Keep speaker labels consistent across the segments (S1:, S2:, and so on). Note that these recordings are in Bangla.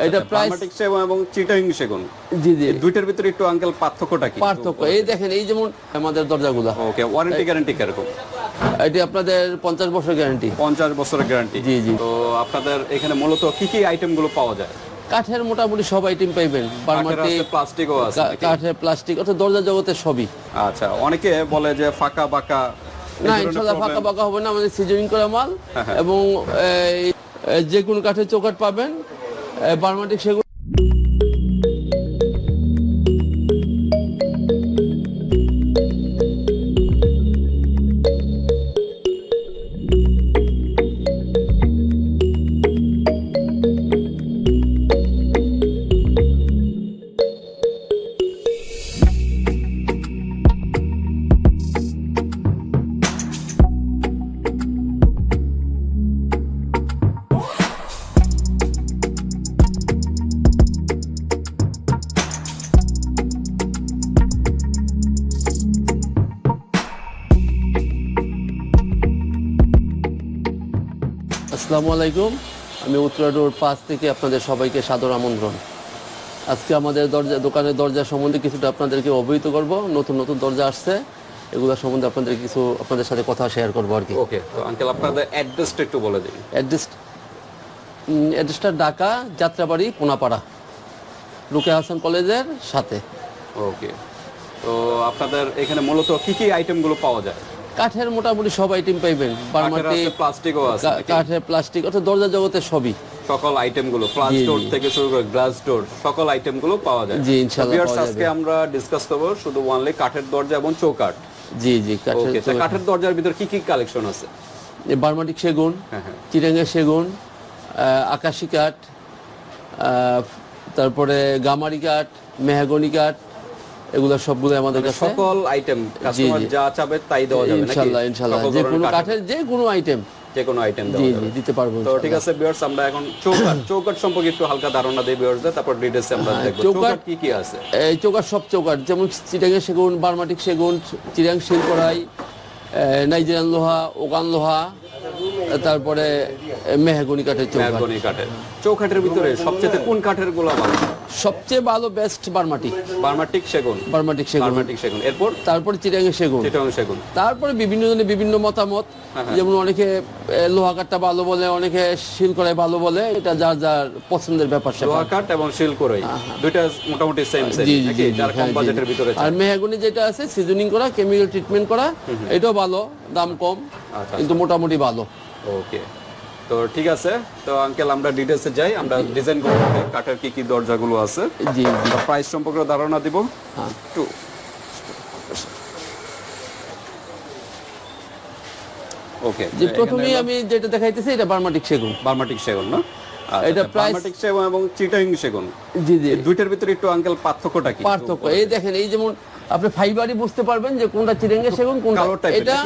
S1: এটা প্রাইস
S2: বার্মাটিক সেগুন এবং চিটাগং সেগুন,
S1: জি জি
S2: এই দুইটার ভিতরে একটু আঙ্কেল পার্থক্যটা কি?
S1: পার্থক্য এই দেখেন, এই যেমন আমাদের দরজাগুলা,
S2: ওকে, ওয়ারেন্টি গ্যারান্টি কিরকম?
S1: এটি আপনাদের 50 বছর গ্যারান্টি।
S2: 50 বছরের গ্যারান্টি।
S1: জি জি।
S2: তো আপনাদের এখানে মূলত কি কি আইটেম গুলো পাওয়া যায়?
S1: কাঠের মোটামুটি সব আইটেম পাইবেন, বার্মাটিক,
S2: প্লাস্টিকও আছে নাকি?
S1: কাঠের, প্লাস্টিক, অর্থাৎ দরজা জগতের সবই।
S2: আচ্ছা, অনেকে বলে যে ফাঁকা বাঁকা,
S1: না ইনশাআল্লাহ ফাঁকা বাঁকা হবে না, আমাদের সিজনিং করা মাল। এবং যে কোনো কাঠের চৌকাঠ পাবেন, বার্মাটিক সেগুন। আসসালামু আলাইকুম, আমি উত্তরা রোড 5 থেকে আপনাদের সবাইকে সাদর আমন্ত্রণ। আজকে আমাদের দোকানের দরজা সম্বন্ধে কিছুটা আপনাদেরকে অবহিত করব। নতুন নতুন দরজা আসছে, এগুলো সম্বন্ধে আপনাদের সাথে কথা শেয়ার করবো আর কি।
S2: ওকে, তো আঙ্কেল আপনাদের অ্যাড্রেসটা একটু বলে দিন।
S1: অ্যাড্রেসটা ঢাকা যাত্রাবাড়ি পোনাপাড়া, রুকেয়া হাসান কলেজের সাথে।
S2: ওকে, তো আপনাদের এখানে মূলত কি কি আইটেম গুলো পাওয়া যায়?
S1: কাঠের মোটামুটি সব আইটেম পাইবেন, বার্মাটিক,
S2: প্লাস্টিকও আছে নাকি?
S1: কাঠের, প্লাস্টিক, অর্থাৎ দরজা জগতের সবই।
S2: সকল আইটেম গুলো, ফ্লাশ ডোর থেকে শুরু করে গ্লাস ডোর, সকল আইটেম গুলো পাওয়া যায়।
S1: জি ইনশাআল্লাহ পাওয়া যাবে।
S2: আজকে আমরা ডিসকাস করব শুধু ওয়ানলি কাঠের দরজা এবং চৌকাঠ।
S1: জি জি,
S2: ওকে, তো কাঠের দরজার ভিতর কি কি কালেকশন আছে?
S1: বার্মাটিক সেগুন, চিটাঙ্গের সেগুন, আকাশি কাঠ, তারপরে গামারি কাঠ, মেহগনি কাঠ, এগুলো সবগুলো আমাদের কাছে।
S2: সকল আইটেম কাস্টমার যা চাবে তাই দেওয়া যাবে নাকি?
S1: ইনশাআল্লাহ ইনশাআল্লাহ, যে কোনো কাঠের যে কোনো আইটেম,
S2: যে কোনো আইটেম দেওয়া যাবে,
S1: দিতে পারবো।
S2: তো ঠিক আছে ভিউয়ার্স, আমরা এখন চৌকাঠ সম্পর্কে একটু হালকা ধারণা দেই ভিউয়ার্সদের, তারপর ডিটেইলসে আমরা দেখব চৌকাঠ কি কি আছে।
S1: এই চৌকাঠ, সব চৌকাঠ যেমন চিটাঙ্গের সেগুন, বার্মাটিক সেগুন, চিটাং শিলকড়াই, নাইজেরিয়ান লোহা, ওগান লোহা, তারপরে মেহগনি কাঠের চৌকাঠ।
S2: মেহগনি কাঠের চৌকাঠের ভিতরে সবচেয়ে কোন কাঠের গুলো ভালো?
S1: সবচেয়ে ভালো বেস্ট বার্মাটিক
S2: সেগুন, বার্মাটিক সেগুন, এরপর
S1: তারপরে চিটাঙ্গের সেগুন, তারপরে বিভিন্ন জনের বিভিন্ন মতামত। যেমন অনেকে লোহা কাঠটা ভালো বলে, অনেকে শিলকড়াই ভালো বলে, এটা যার যার পছন্দের ব্যাপার।
S2: লোহা কাঠ এবং শিলকড়াই দুইটা মোটামুটি সেম নাকি, যার কম বাজেটের ভিতরে।
S1: আর মেহগনি যেটা আছে সিজনিং করা, কেমিক্যাল ট্রিটমেন্ট করা, এটাও ভালো, দাম কম কিন্তু মোটামুটি ভালো।
S2: ওকে, তো ঠিক আছে, তো আঙ্কেল আমরা ডিটেইলসে যাই, আমরা ডিজাইন করব কাঠের কি কি দরজাগুলো আছে।
S1: জি,
S2: প্রাইস সম্পর্কে ধারণা দিব একটু। ওকে,
S1: যে প্রথমেই আমি যেটা দেখাইতেছি এটা বার্মাটিক সেগুন।
S2: না?
S1: এটা প্রাইস
S2: বার্মাটিক সেগুন এবং চিটাগং সেগুন,
S1: জি জি,
S2: দুইটার ভিতরে একটু আঙ্কেল পার্থক্যটা কি?
S1: পার্থক্য এই দেখেন, এই যেমন আপনি ফাইবারই বুঝতে পারবেন যে কোনটা চিটাঙ্গের সেগুন, কোনটা এটা।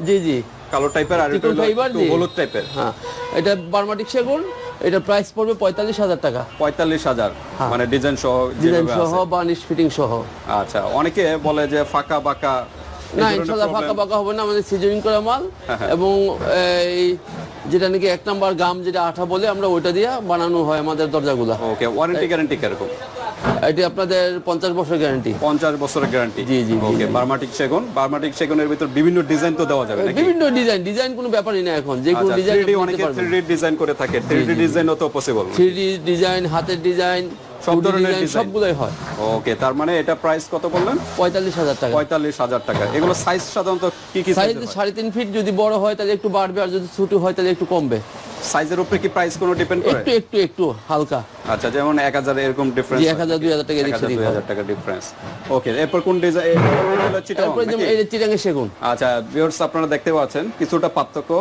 S1: জি জি,
S2: কালো টাইপের আর এটা হলুদ টাইপের।
S1: হ্যাঁ, এটা বার্মাটিক সেগুন, এটা প্রাইস পড়বে 45,000 টাকা।
S2: 45,000 মানে ডিজাইন সহ
S1: বার্নিশ ফিটিং সহ।
S2: আচ্ছা, অনেকে বলে যে ফাঁকা বাঁকা।
S1: না ইনশাআল্লাহ ফাঁকা বাঁকা হবে না, আমাদের সিজনিং করা মাল। এবং এই যেটা নাকি 1 নাম্বার গাম, যেটা আঠা বলে, আমরা ওইটা দিয়ে বানানো হয় আমাদের দরজাগুলো।
S2: ওকে, ওয়ারেন্টি গ্যারান্টি কিরকম?
S1: এটি আপনাদের 50 বছর গ্যারান্টি।
S2: 50 বছরের গ্যারান্টি।
S1: জি জি।
S2: ওকে, বার্মাটিক সেগুনের ভিতর বিভিন্ন ডিজাইন তো দেওয়া যাবে নাকি?
S1: বিভিন্ন ডিজাইন কোনো ব্যাপারই না এখন, যে কোনো ডিজাইন।
S2: 3D অনেকে 3D ডিজাইন করে থাকে, 3D ডিজাইনও তো পসিবল।
S1: 3D ডিজাইন, হাতের ডিজাইন,
S2: সব ধরনের ডিজাইন
S1: সবগুলোই হয়।
S2: ওকে, তার মানে এটা প্রাইস কত বললেন?
S1: 45,000 টাকা।
S2: 45,000 টাকা। এগুলো সাইজ সাধারণত কি কি
S1: সাইজ? 3.5 ফিট, যদি বড় হয় তাহলে একটু বাড়বে, আর যদি ছোট হয় তাহলে একটু কমবে।
S2: সাইজের উপরে কি প্রাইস কোনো ডিপেন্ড করে?
S1: একটু হালকা।
S2: আচ্ছা, যেমন 1000 এরকম ডিফারেন্স,
S1: 1000-2000 টাকা এদিক সেদিক,
S2: 2000 টাকা ডিফারেন্স। ওকে, এরপর কোন ডিজাইন?
S1: এটা চিটাঙ্গের সেগুন।
S2: আচ্ছা ভিউয়ার্স, আপনারা দেখতে পাচ্ছেন কিছুটা পার্থক্য,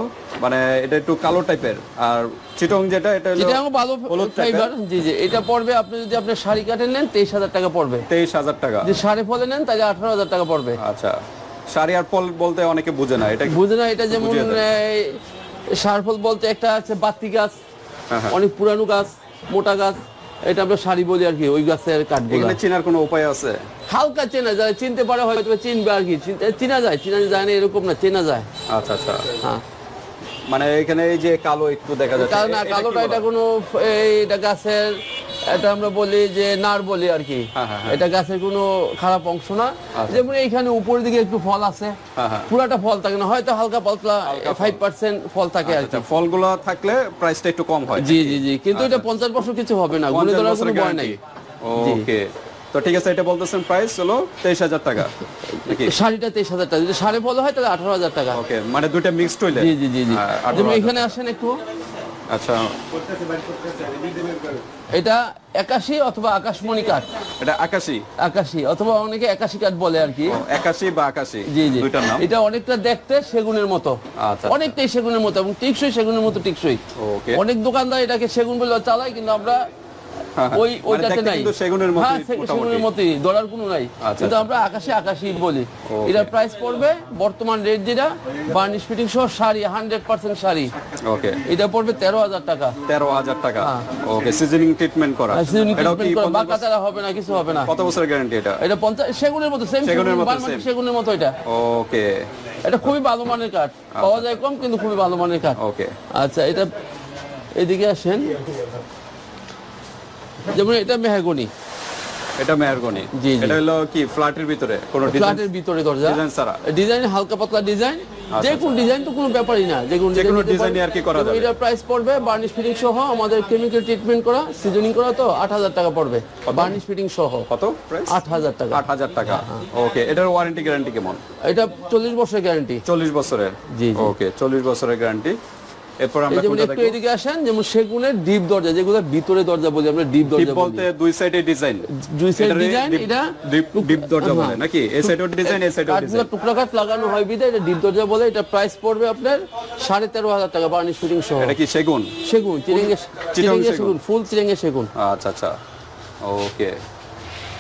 S2: মানে এটা একটু কালো টাইপের, আর চিটাং যেটা এটা হলো
S1: চিটাং ভালো ফাইবার। জি জি, এটা পড়বে, আপনি যদি আপনার শাড়ি কাটেন নেন 23,000 টাকা পড়বে।
S2: 23,000 টাকা।
S1: যদি শাড়ি ফলে নেন তাহলে 18,000 টাকা পড়বে।
S2: আচ্ছা, শাড়ি আর ফল বলতে অনেকে বুঝে না, এটা
S1: বুঝে না। এটা যেমন শাড়ফল বলতে একটা আছে বাতি গাছ, অনেক পুরানো গাছ, মোটা গাছ, এটা আমরা শাড়ি বলি আর কি, ওই গাছের কাঠগুলো।
S2: এখানে চেনার কোনো উপায় আছে?
S1: হালকা চেনা যায়, চিনতে পারে হয়তো, চিনবে আর কি। চেনা যায় না এরকম না, চেনা যায়।
S2: আচ্ছা আচ্ছা,
S1: হ্যাঁ,
S2: মানে এখানে এই যে কালো একটু দেখা যাচ্ছে,
S1: কালোটা এটা কোনো এটা গাছের এটা আমরা বলি যে নার বলি আর কি।
S2: হ্যাঁ, হ্যাঁ,
S1: এটা গাছের কোনো খারাপ অংশ না। যেমন এইখানে উপরের দিকে একটু ফল আছে, পুরাটা ফল থাকে না, হয়তো হালকা পাতলা 5% ফল থাকে আর কি।
S2: আচ্ছা, ফলগুলো থাকলে প্রাইসটা একটু কম হয়।
S1: জি জি জি, কিন্তু এটা 50 বছর কিছু হবে না, গুণে ধরার কোনো ভয় নাই।
S2: ওকে, তো ঠিক আছে, এটা বলতেছেন প্রাইস হলো 23,000 টাকা নাকি?
S1: শাড়িটা 23,000 টাকা, যদি সাড়ে ফল হয় তাহলে 18,000 টাকা।
S2: ওকে, মানে দুইটা মিক্সড হইলে।
S1: জি জি জি জি।
S2: হ্যাঁ,
S1: যেমন
S2: 18,000
S1: এখানে আসেন একটু,
S2: আচ্ছা,
S1: এটা 81 অথবা আকাশমণি কাঠ,
S2: এটা আকাশী
S1: 81 অথবা অনেকে 81 কাঠ বলে আর কি।
S2: 81 বা আকাশী,
S1: জি জি,
S2: দুইটার নাম।
S1: এটা অনেকটা দেখতে সেগুনের মতো,
S2: আচ্ছা,
S1: অনেকটাই সেগুনের মতো এবং টিকসই সেগুনের মতো টিকসই।
S2: ওকে,
S1: অনেক দোকানদার এটাকে সেগুন বলে চালায়, কিন্তু আমরা
S2: হ্যাঁ, হ্যাঁ,
S1: ওই
S2: মানে
S1: ওইটাতে
S2: দেখতে
S1: নাই।
S2: কিন্তু সেগুনের মতোই
S1: হ্যাঁ,
S2: মোটামুটি।
S1: সেগুনের মতোই, ধরার কোনো নাই,
S2: আচ্ছা,
S1: কিন্তু
S2: আচ্ছা।
S1: আমরা আকাশি বলি।
S2: ওকে।
S1: এটার প্রাইস পড়বে বর্তমান রেট যেটা, বার্নিশ ফিটিং সহ শাড়ি 100% শাড়ি,
S2: ওকে,
S1: এটা পড়বে 13,000 টাকা।
S2: 13,000 টাকা।
S1: হ্যাঁ।
S2: ওকে, সিজনিং ট্রিটমেন্ট করা।
S1: সিজনিং
S2: এটাও কি
S1: ট্রিটমেন্ট করা,
S2: 50
S1: বাঁকা তারা হবে না, কিছু হবে না।
S2: কত বছরের গ্যারান্টি এটা?
S1: এটা 50 সেগুনের মতো, সেম
S2: সেগুনের মতো,
S1: বার্মাটিক
S2: same।
S1: সেগুনের মতো এটা।
S2: ওকে,
S1: এটা খুবই ভালো মানের কাঠ, পাওয়া যায় কম কিন্তু খুবই ভালো মানের কাঠ।
S2: ওকে,
S1: আচ্ছা, এটা এদিকে আসেন, যেমন এটা মেহগনি,
S2: এটা মেহরগনি।
S1: জি, জি।
S2: এটা হলো কি ফ্ল্যাটের ভিতরে কোনো ডিজাইন
S1: ফ্ল্যাটের ভিতরে দরজা,
S2: ডিজাইন ছাড়া?
S1: ডিজাইন হালকা পাতলা ডিজাইন, যে কোনো ডিজাইন তো কোনো ব্যাপারই না, যে কোনো
S2: ডিজাইনই আর কি করা যাবে।
S1: এটা প্রাইস পড়বে বার্নিশ ফিটিং সহ, আমাদের কেমিক্যাল ট্রিটমেন্ট করা, সিজনিং করা, তো 8,000 টাকা পড়বে বার্নিশ ফিটিং সহ।
S2: কত প্রাইস?
S1: 8,000 টাকা।
S2: 8,000 টাকা। ওকে, এটার ওয়ারেন্টি গ্যারান্টি কেমন?
S1: এটা 40 বছরের গ্যারান্টি।
S2: 40 বছরের।
S1: জি, জি।
S2: ওকে, 40 বছরের গ্যারান্টি। এরপর
S1: এই
S2: আমরা
S1: যেমন
S2: কোনটা
S1: একটু
S2: দেখব?
S1: এদিকে আসেন, যেমন সেগুনের ডিপ দরজা, যেগুলো ভিতরে দরজা বলি আমরা, ডিপ
S2: ডিপ
S1: দরজা বলি।
S2: বলতে দুই সাইডে ডিজাইন,
S1: দুই সাইড ডিজাইন, এটা
S2: ডিপ দরজা বলে নাকি? এই সাইডেও ডিজাইন, এই সাইডেও
S1: কাঠগুলো
S2: ডিজাইন।
S1: টুকরা কাঠ লাগানো হয় বিধায় এটা ডিপ দরজা বলে। এটা প্রাইস পড়বে আপনার 13,500 টাকা বার্নিশ ফিটিং সহ।
S2: এটা কি সেগুন?
S1: সেগুন, চিরেঙ্গে সেগুন, ফুল চিরেঙ্গে সেগুন।
S2: আচ্ছা, আচ্ছা, ওকে।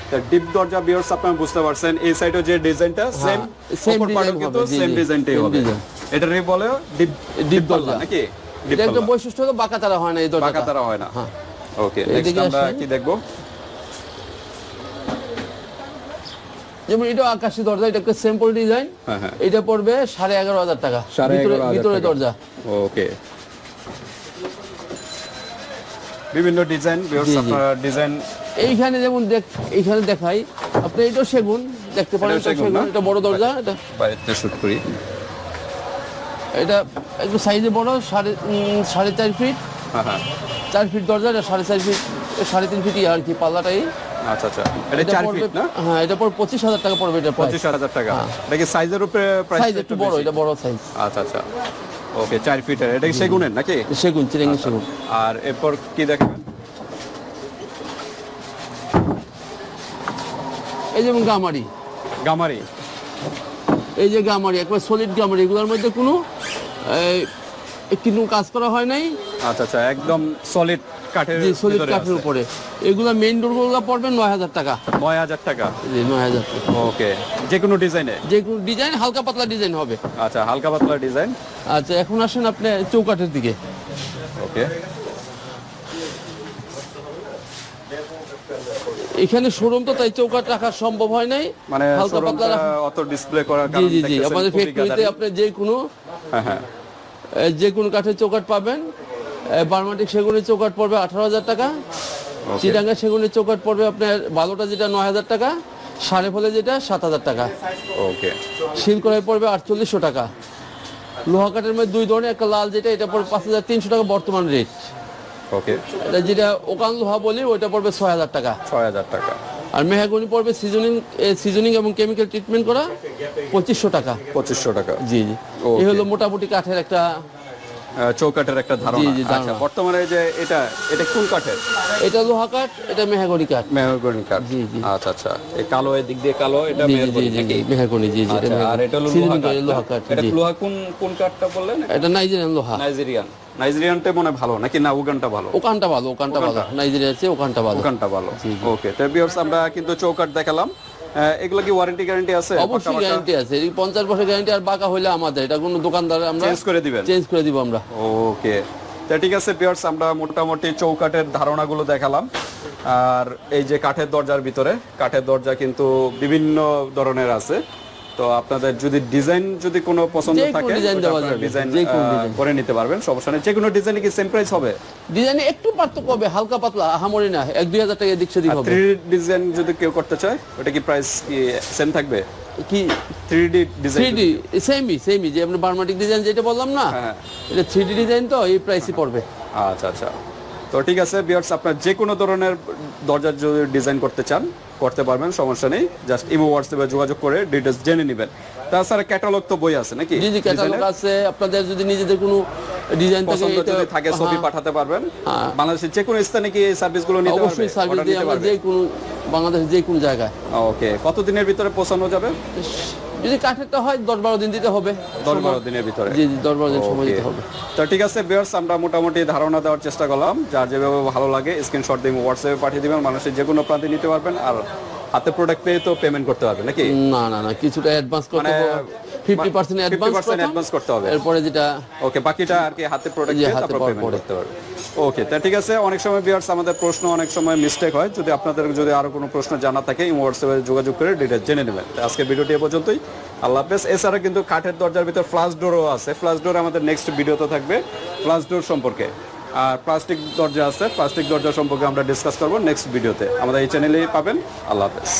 S2: তা ডিপ দরজা ভিউয়ার্স আপনারা বুঝতে পারছেন, এই সাইডেও যে ডিজাইনটা সেম
S1: same
S2: অপর পার্টও
S1: design
S2: কিন্তু
S1: হবে, জি,
S2: সেম
S1: জি,
S2: ডিজাইনটাই
S1: same
S2: হবে।
S1: design।
S2: এটারই বলে ডিপ
S1: ডিপ
S2: দরজা
S1: দরজা
S2: নাকি? ডিপ
S1: এটা একটা
S2: দরজা,
S1: বৈশিষ্ট্য হলো বাঁকা তারা হয় না এই দরজাটা।
S2: বাঁকা তারা হয় না।
S1: হ্যাঁ।
S2: ওকে, নেক্সট
S1: এদিকে
S2: আমরা
S1: আসেন।
S2: কি দেখব?
S1: যেমন এটা আকাশি দরজা, এটা একটা সিম্পল ডিজাইন,
S2: হ্যাঁ, হ্যাঁ।
S1: এটা পড়বে 11,500 টাকা।
S2: 11,500
S1: ভিতরে
S2: টাকা।
S1: দরজা।
S2: ওকে, বিভিন্ন ডিজাইন ভিউয়ার্স,
S1: জি, জি।
S2: আপনারা ডিজাইন।
S1: এইখানে যেমন এইখানে দেখাই আপনি, এটা সেগুন দেখতে পারেন,
S2: এটাও সেগুন
S1: সেগুন,
S2: না?
S1: এটা বড় দরজা, এটা
S2: বাইরে শুট করি।
S1: এটা একটু সাইজে বড়, 4.5 ফিট,
S2: হ্যাঁ, হ্যাঁ,
S1: 4 ফিট দরজা, এটা 4.5 ফিট, 3.5 ফিটই আর কি পাল্লাটাই।
S2: আচ্ছা, আচ্ছা, এটা 4
S1: পড়বে,
S2: ফিট না?
S1: হ্যাঁ, এটা পড়বে 25,000 টাকা পড়বে, এটা প্রাইস।
S2: 25,000 টাকা। এটা কি সাইজের উপরে প্রাইস?
S1: সাইজ একটু বড়, এটা বড় সাইজ।
S2: আচ্ছা, আচ্ছা, ওকে, 4 ফিটের। এটা কি সেগুনের নাকি?
S1: সেগুন, চিরেঙ্গি সেগুন।
S2: আর এরপর কি দেখাবেন?
S1: এই যেমন গামারি,
S2: গামারি।
S1: এই যে গামারি একবার সলিড গামারি, এগুলোর মধ্যে কোনো কিন্তু কাজ করা হয় নাই,
S2: আচ্ছা, আচ্ছা, একদম সলিড কাঠের
S1: যে সলিড
S2: ভিতরে
S1: কাঠের
S2: আছে।
S1: উপরে। এগুলা মেইন ডোরগুলো পড়বে 9,000 টাকা।
S2: 9,000 টাকা।
S1: জি, 9,000 টাকা।
S2: ওকে, যে কোনো ডিজাইনে?
S1: যে কোনো ডিজাইন, হালকা পাতলা ডিজাইন হবে।
S2: আচ্ছা, হালকা পাতলা ডিজাইন।
S1: আচ্ছা, এখন আসেন আপনি চৌকাঠের দিকে।
S2: ওকে,
S1: এখানে শোরুম তো, তাই চৌকাঠ রাখা সম্ভব হয় নাই,
S2: মানে
S1: হালকা পাতলা
S2: শোরুমটা
S1: রাখা।
S2: অত ডিসপ্লে করার
S1: জি
S2: কারণ
S1: জি জি,
S2: দেখতেছেন
S1: আমাদের
S2: খুবই
S1: ফ্যাক্টরিতে
S2: গাদারি।
S1: আপনি যে কোনো
S2: হ্যাঁ, হ্যাঁ,
S1: কাঠের চৌকাঠ পাবেন। বার্মাটিক সেগুনের চৌকাঠ পড়বে 18,000 টাকা, চিটাঙ্গা সেগুনের চৌকাঠ পড়বে আপনার ভালোটা যেটা 9,000 টাকা, সাড়ে ফলে যেটা 7,000 টাকা,
S2: ওকে,
S1: শিল করাই পড়বে 4800 টাকা। লোহা কাঠের মধ্যে দুই ধরনের, একটা লাল যেটা, এটা পড়বে 5,300 টাকা বর্তমান রেট।
S2: ওকে,
S1: এটা যেটা ওকান লোহা বলি, ওইটা পড়বে 6,000 টাকা।
S2: 6,000 টাকা।
S1: আর মেহাগনি পড়বে সিজনিং এবং কেমিক্যাল ট্রিটমেন্ট করা 2,500 টাকা।
S2: 2,500 টাকা।
S1: জি জি,
S2: Okay.
S1: এই হলো মোটামুটি কাঠের একটা।
S2: চৌকাঠের একটা ধারণা।
S1: জি, জি, ধারণা।
S2: আচ্ছা, বর্তমানে যে এটা কোন কাঠের?
S1: এটা লোহা কাঠ, এটা মেহাগনি কাঠ।
S2: মেহগনি কাঠ।
S1: জি, জি।
S2: আচ্ছা, আচ্ছা, এই কালো, এই দিক দিয়ে কালো, এটা
S1: জি জি
S2: মেহগনি
S1: জি
S2: নাকি?
S1: জি, মেহাগনি, জি জি,
S2: আচ্ছা, আর এটা হলো লোহা
S1: সিজনিং
S2: কাঠ।
S1: লোহা কাঠ।
S2: এটা
S1: জি,
S2: লোহা কোন কাঠটা বললেন?
S1: এটা নাইজেরিয়ান লোহা।
S2: নাইজেরিয়ানটা মনে হয় ভালো নাকি? না, উগানটা ভালো?
S1: ওকানটা ভালো, ওকানটা ভালো, নাইজেরিয়ার চেয়ে ওকানটা ভালো।
S2: উগানটা ভালো।
S1: জি, জি।
S2: ওকে, তো ভিউয়ার্স, আমরা কিন্তু চৌকাঠ দেখালাম। এগুলো কি ওয়ারেন্টি গ্যারান্টি আছে?
S1: অবশ্যই গ্যারান্টি আছে, এই 50 বছর গ্যারান্টি। আর বাঁকা হইলে আমাদের এটা কোনো দোকানদার আমরা
S2: চেঞ্জ করে দিবেন?
S1: চেঞ্জ করে দিব আমরা।
S2: ওকে, তো ঠিক আছে ভিউয়ার্স, আমরা মোটামুটি চৌকাঠের ধারণাগুলো দেখালাম। আর এই যে কাঠের দরজার ভিতরে, কাঠের দরজা কিন্তু বিভিন্ন ধরনের আছে। তো আপনাদের যদি ডিজাইন যদি কোনো পছন্দ
S1: যে কোনো
S2: থাকে
S1: design দেওয়া যাবে,
S2: ডিজাইন
S1: যে কোনো design।
S2: করে নিতে পারবেন, সমস্যা নেই। যে কোনো ডিজাইনে কি সেম প্রাইস হবে?
S1: ডিজাইনে একটু পার্থক্য হবে, হালকা পাতলা, আহামরি না, 1-2 হাজার টাকা এদিক সেদিক হবে।
S2: 3D ডিজাইন যদি কেউ করতে চায় ওটা কি প্রাইস কি সেম থাকবে?
S1: কি
S2: 3D ডিজাইন
S1: 3D সেমই যে আমরা বার্মাটিক ডিজাইন যেটা বললাম না,
S2: হ্যাঁ।
S1: এটা 3D ডিজাইন, তো এই প্রাইসই পড়বে।
S2: আচ্ছা আচ্ছা, তো ঠিক আছে ভিউয়ার্স, আপনার যে কোনো ধরনের দরজার যদি ডিজাইন করতে চান করতে পারবেন, সমস্যা নেই। জাস্ট ইমো হোয়াটসঅ্যাপে যোগাযোগ করে ডিটেইলস জেনে নেবেন। তাছাড়া ক্যাটালগ তো বই আছে নাকি?
S1: জি জি, ক্যাটালগ আছে। আপনাদের যদি নিজেদের কোনো ডিজাইন থাকে,
S2: পছন্দ
S1: এটা
S2: যদি থাকে ছবি পাঠাতে পারবেন। বাংলাদেশের যে কোনো স্থানে কি এই সার্ভিসগুলো নিতে পারবে?
S1: অবশ্যই সার্ভিস
S2: Order
S1: দিই
S2: নিতে
S1: আমরা,
S2: পারবে?
S1: যে কোনো বাংলাদেশের যে কোনো জায়গায়।
S2: ওকে, কতদিনের ভিতরে পৌঁছানো যাবে?
S1: যদি কাঠেরটা হয় 10-12 দিন দিতে হবে।
S2: 10-12 দিনের ভিতরে।
S1: জি জি, 10-12 দিন সময় দিতে
S2: Okay.
S1: হবে।
S2: তো ঠিক আছে ভিউয়ার্স, আমরা মোটামুটি ধারণা দেওয়ার চেষ্টা করলাম। যার যেভাবে ভালো লাগে স্ক্রিনশট দিয়ে হোয়াটসঅ্যাপে পাঠিয়ে দিবেন, মানুষের যে কোনো প্রান্তে নিতে পারবেন। আর হাতে প্রোডাক্ট পেয়ে তো পেমেন্ট করতে পারবেন নাকি?
S1: না, কিছুটা অ্যাডভান্স করতে
S2: মানে
S1: হবে, 50% অ্যাডভান্স
S2: 50% অ্যাডভান্স করতে হবে।
S1: এরপরে যেটা
S2: ওকে, বাকিটা আর কি হাতে প্রোডাক্ট
S1: জি,
S2: দিয়ে
S1: হাতে
S2: তারপর
S1: পাওয়ার
S2: পেমেন্ট
S1: পরে।
S2: করতে পারবে। ওকে, তা ঠিক আছে। অনেক সময় ভিউয়ার্স আমাদের প্রশ্ন অনেক সময় মিস্টেক হয়, যদি আপনাদের যদি আরো কোনো প্রশ্ন জানা থাকে হোয়াটসঅ্যাপে যোগাযোগ করে ডিটেইলস জেনে নেবেন। তো আজকে ভিডিওটি এ পর্যন্তই, আল্লাহ হাফেজ। এছাড়া কিন্তু কাঠের দরজার ভিতর ফ্লাশ ডোরও আছে। ফ্লাশ ডোর আমাদের নেক্সট ভিডিওতে থাকবে ফ্লাশ ডোর সম্পর্কে। আর প্লাস্টিক দরজা আছে, প্লাস্টিক দরজা সম্পর্কে আমরা ডিসকাস করবো নেক্সট ভিডিওতে। আমাদের এই চ্যানেলেই পাবেন। আল্লাহ হাফেজ।